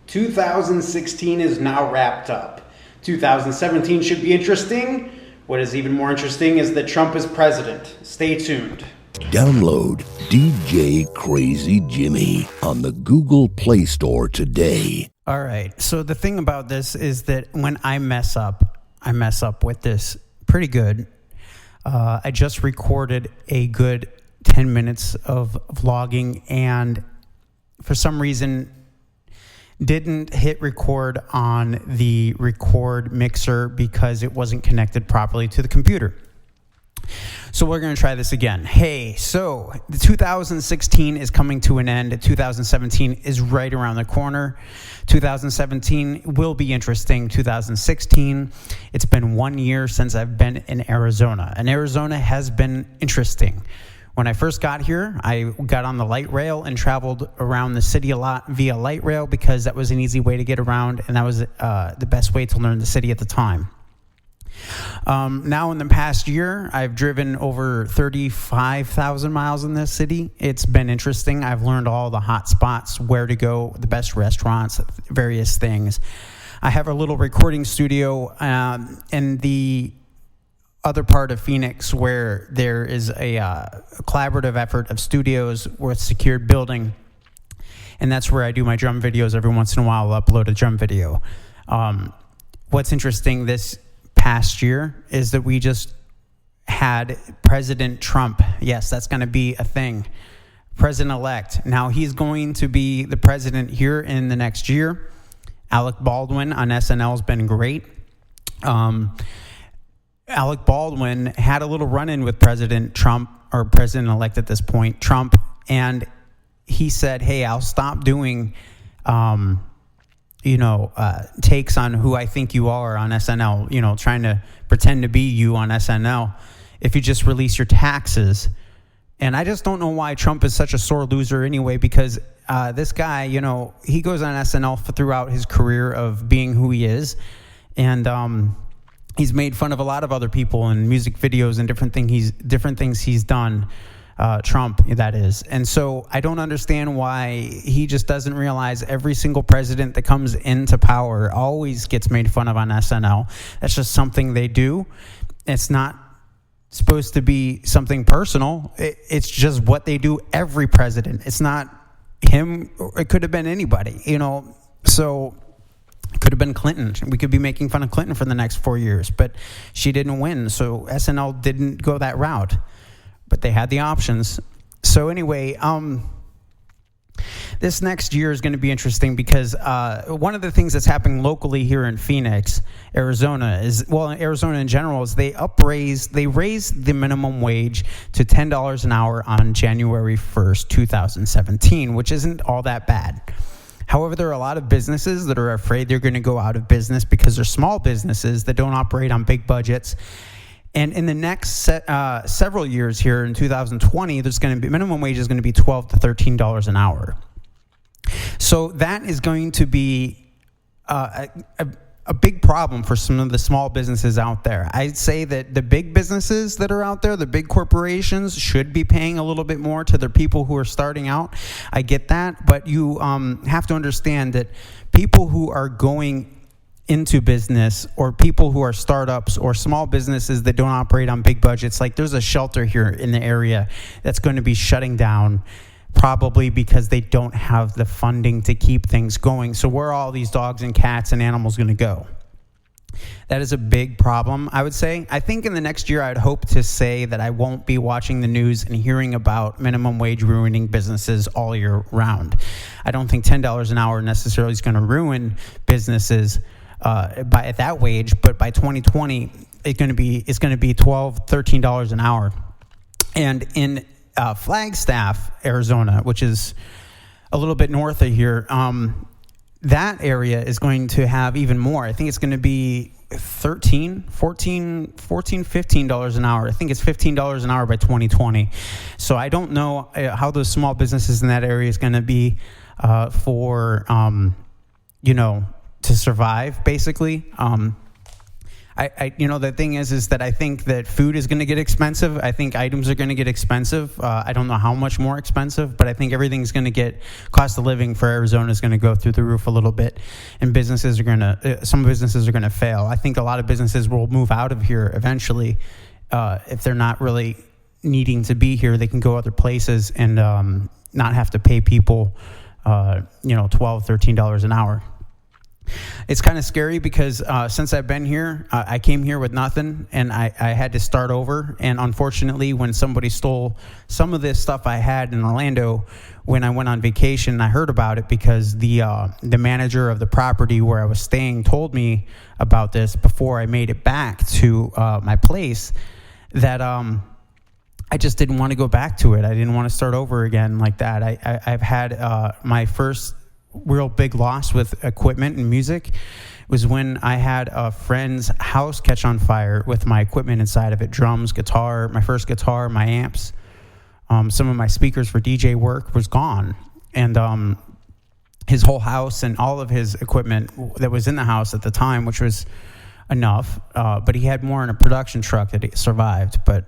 2016 is now wrapped up. 2017 should be interesting. What is even more interesting is that Trump is president. Stay tuned. Download DJ Crazy Jimmy on the Google Play Store today. All right. So the thing about this is that when I mess up with this pretty good. I just recorded a good 10 minutes of vlogging and for some reason didn't hit record on the record mixer because it wasn't connected properly to the computer. So we're going to try this again. Hey, so the 2016 is coming to an end. 2017 is right around the corner. 2017 will be interesting. 2016, it's been 1 year since I've been in Arizona. And Arizona has been interesting. When I first got here, I got on the light rail and traveled around the city a lot via light rail because that was an easy way to get around, and that was the best way to learn the city at the time. Now in the past year, I've driven over 35,000 miles in this city. It's been interesting. I've learned all the hot spots, where to go, the best restaurants, various things. I have a little recording studio in the other part of Phoenix where there is a collaborative effort of studios with secured building, and that's where I do my drum videos. Every once in a while I'll upload a drum video. What's interesting this past year is that we just had President Trump. Yes, that's going to be a thing. President-elect. Now he's going to be the president here in the next year. Alec Baldwin on SNL has been great. Alec Baldwin had a little run-in with President Trump, or President-elect at this point, Trump, and he said, hey, I'll stop doing, takes on who I think you are on SNL, trying to pretend to be you on SNL if you just release your taxes. And I just don't know why Trump is such a sore loser anyway, because this guy, he goes on SNL throughout his career of being who he is, and he's made fun of a lot of other people in music videos and different things he's done. Trump, that is. And so I don't understand why he just doesn't realize every single president that comes into power always gets made fun of on SNL. That's just something they do. It's not supposed to be something personal. It's just what they do, every president. It's not him. It could have been anybody, So it could have been Clinton. We could be making fun of Clinton for the next 4 years, but she didn't win. So SNL didn't go that route, but they had the options. So anyway, this next year is going to be interesting because one of the things that's happening locally here in Phoenix, Arizona, Arizona in general, is they raised the minimum wage to $10 an hour on January 1st, 2017, which isn't all that bad. However, there are a lot of businesses that are afraid they're going to go out of business because they're small businesses that don't operate on big budgets. And in the next several years here in 2020, there's going to be minimum wage is going to be $12 to $13 an hour. So that is going to be a big problem for some of the small businesses out there. I'd say that the big businesses that are out there, the big corporations, should be paying a little bit more to their people who are starting out. I get that, but you have to understand that people who are going into business, or people who are startups or small businesses that don't operate on big budgets, like there's a shelter here in the area that's going to be shutting down, probably because they don't have the funding to keep things going. So where are all these dogs and cats and animals going to go? That is a big problem, I would say. I think in the next year, I'd hope to say that I won't be watching the news and hearing about minimum wage ruining businesses all year round. I don't think $10 an hour necessarily is going to ruin businesses at that wage, but by 2020, it's going to be $12, $13 an hour. And in Flagstaff, Arizona, which is a little bit north of here, that area is going to have even more. I think it's going to be $15 an hour. I think it's $15 an hour by 2020. So I don't know how those small businesses in that area is going to be to survive, basically. I The thing is that I think that food is going to get expensive. I think items are going to get expensive. I don't know how much more expensive, but I think everything's going to get, cost of living for Arizona is going to go through the roof a little bit, and some businesses are going to fail. I think a lot of businesses will move out of here eventually. If they're not really needing to be here, they can go other places and not have to pay people, $12, $13 an hour. It's kind of scary because since I've been here, I came here with nothing, and I had to start over. And unfortunately, when somebody stole some of this stuff I had in Orlando when I went on vacation, I heard about it because the manager of the property where I was staying told me about this before I made it back to my place, that I just didn't want to go back to it. I didn't want to start over again like that. I've had my first real big loss with equipment and music was when I had a friend's house catch on fire with my equipment inside of it, drums, guitar, my first guitar, my amps, some of my speakers for DJ work was gone. And his whole house and all of his equipment that was in the house at the time, which was enough, but he had more in a production truck that survived, but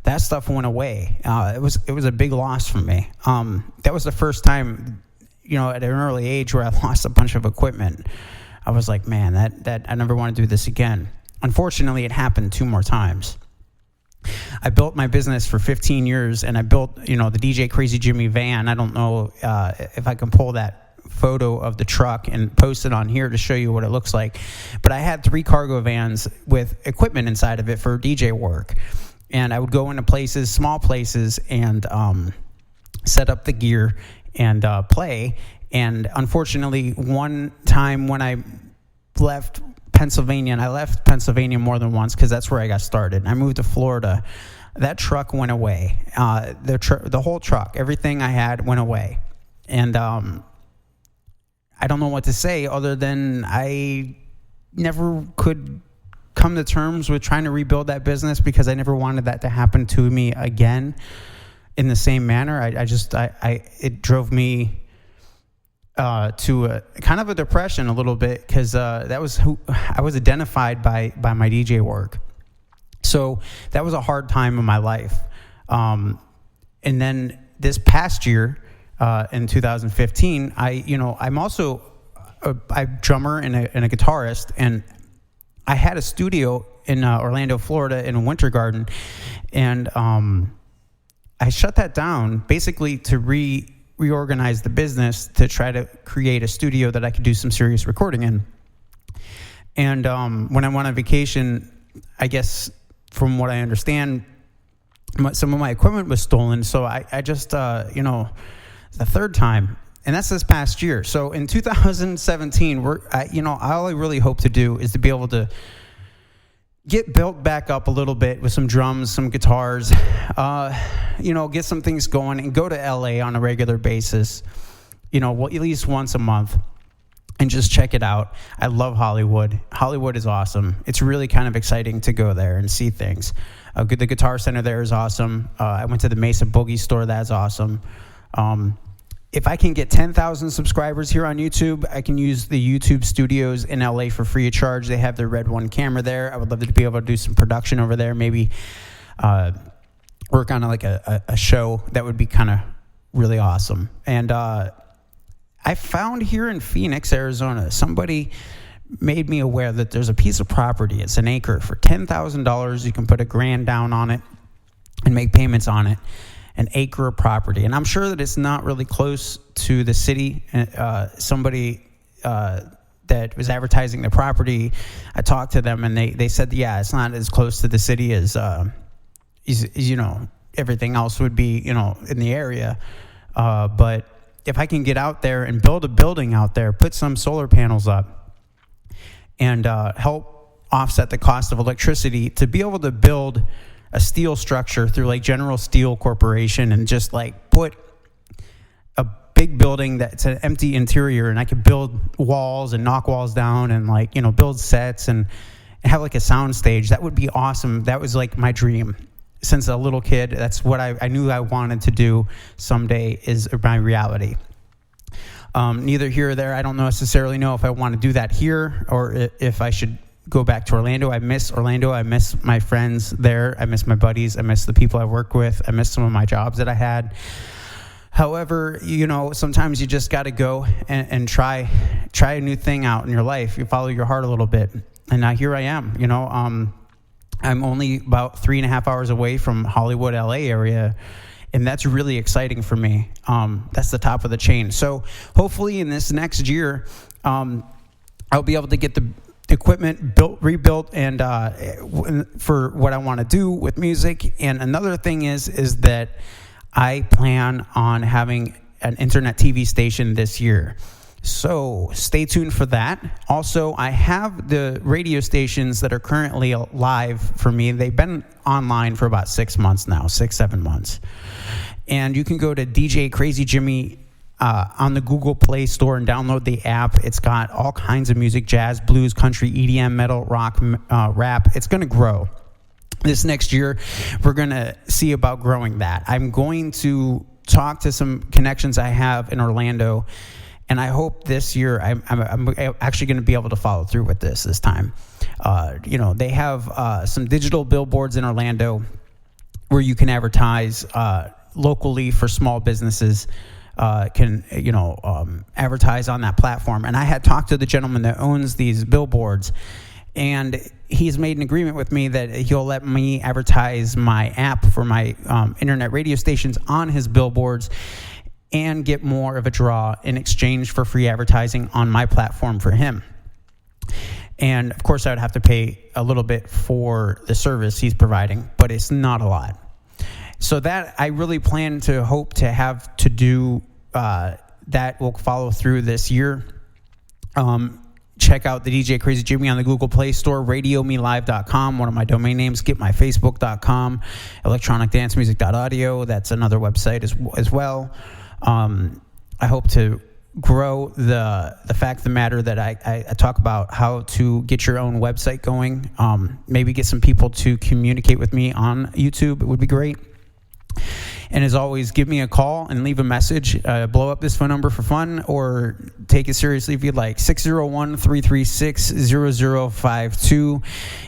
that stuff went away. It was a big loss for me. That was the first time, at an early age where I lost a bunch of equipment. I was like, man, that I never want to do this again. Unfortunately, it happened 2 more times. I built my business for 15 years, and I built, the DJ Crazy Jimmy van. I don't know if I can pull that photo of the truck and post it on here to show you what it looks like. But I had 3 cargo vans with equipment inside of it for DJ work. And I would go into places, small places, and set up the gear and play. And unfortunately, one time when I left Pennsylvania, and I left Pennsylvania more than once because that's where I got started. I moved to Florida. That truck went away. The whole truck, everything I had went away. And I don't know what to say other than I never could come to terms with trying to rebuild that business because I never wanted that to happen to me again in the same manner. It drove me to a kind of a depression a little bit because that was who I was identified by my DJ work. So that was a hard time in my life. And then this past year, in 2015, I'm also a drummer and a guitarist, and I had a studio in Orlando, Florida, in a winter garden, and I shut that down basically to reorganize the business to try to create a studio that I could do some serious recording in. And when I went on vacation, I guess from what I understand, some of my equipment was stolen. So I just, the third time. And that's this past year. So in 2017, all I really hope to do is to be able to get built back up a little bit with some drums, some guitars, get some things going and go to LA on a regular basis, at least once a month and just check it out. I love Hollywood. Hollywood is awesome. It's really kind of exciting to go there and see things. The Guitar Center there is awesome. I went to the Mesa Boogie store. That's awesome. If I can get 10,000 subscribers here on YouTube, I can use the YouTube studios in LA for free of charge. They have their Red One camera there. I would love to be able to do some production over there, maybe work on a show. That would be kind of really awesome. And I found here in Phoenix, Arizona, somebody made me aware that there's a piece of property. It's an acre for $10,000. You can put $1,000 down on it and make payments on it. An acre of property. And I'm sure that it's not really close to the city. Somebody that was advertising the property, I talked to them and they said, yeah, it's not as close to the city as everything else would be, in the area. But if I can get out there and build a building out there, put some solar panels up and help offset the cost of electricity to be able to build a steel structure through like General Steel Corporation and just like put a big building that's an empty interior, and I could build walls and knock walls down and build sets and have like a sound stage. That would be awesome. That was like my dream since a little kid. That's what I knew I wanted to do someday, is my reality. Neither here or there. I don't necessarily know if I want to do that here or if I should go back to Orlando. I miss Orlando. I miss my friends there. I miss my buddies. I miss the people I work with. I miss some of my jobs that I had. However, sometimes you just got to go and try a new thing out in your life. You follow your heart a little bit. And now here I am. I'm only about 3.5 hours away from Hollywood, LA area. And that's really exciting for me. That's the top of the chain. So hopefully in this next year, I'll be able to get the equipment rebuilt, and for what I want to do with music. And another thing is that I plan on having an internet TV station this year. So stay tuned for that. Also, I have the radio stations that are currently live for me. They've been online for about 6 months now, 7 months. And you can go to DJ Crazy Jimmy on the Google Play Store and download the app. It's got all kinds of music: jazz, blues, country, EDM, metal, rock, rap. It's going to grow. This next year, we're going to see about growing that. I'm going to talk to some connections I have in Orlando, and I hope this year I'm actually going to be able to follow through with this time. They have some digital billboards in Orlando where you can advertise locally for small businesses. Can advertise on that platform. And I had talked to the gentleman that owns these billboards, and he's made an agreement with me that he'll let me advertise my app for my internet radio stations on his billboards and get more of a draw in exchange for free advertising on my platform for him. And of course I would have to pay a little bit for the service he's providing, but it's not a lot. So that I really plan to hope to have to do that will follow through this year. Check out the DJ Crazy Jimmy on the Google Play Store, radiomelive.com, one of my domain names, getmyfacebook.com, electronicdancemusic.audio. That's another website as well. I hope to grow the fact of the matter that I talk about how to get your own website going. Maybe get some people to communicate with me on YouTube. It would be great. And as always, give me a call and leave a message. Blow up this phone number for fun, or take it seriously if you'd like. 601-336-0052.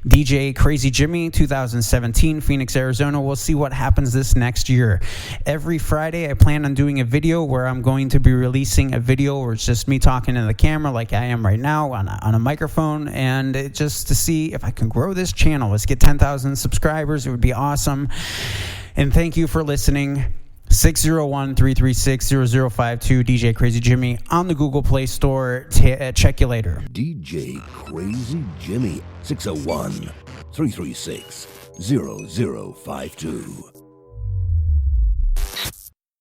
DJ Crazy Jimmy, 2017, Phoenix, Arizona. We'll see what happens this next year. Every Friday, I plan on doing a video where I'm going to be releasing a video where it's just me talking to the camera like I am right now on a microphone, and just to see if I can grow this channel. Let's get 10,000 subscribers. It would be awesome. And thank you for listening. 601-336-0052. DJ Crazy Jimmy on the Google Play Store. Check you later. DJ Crazy Jimmy. 601-336-0052.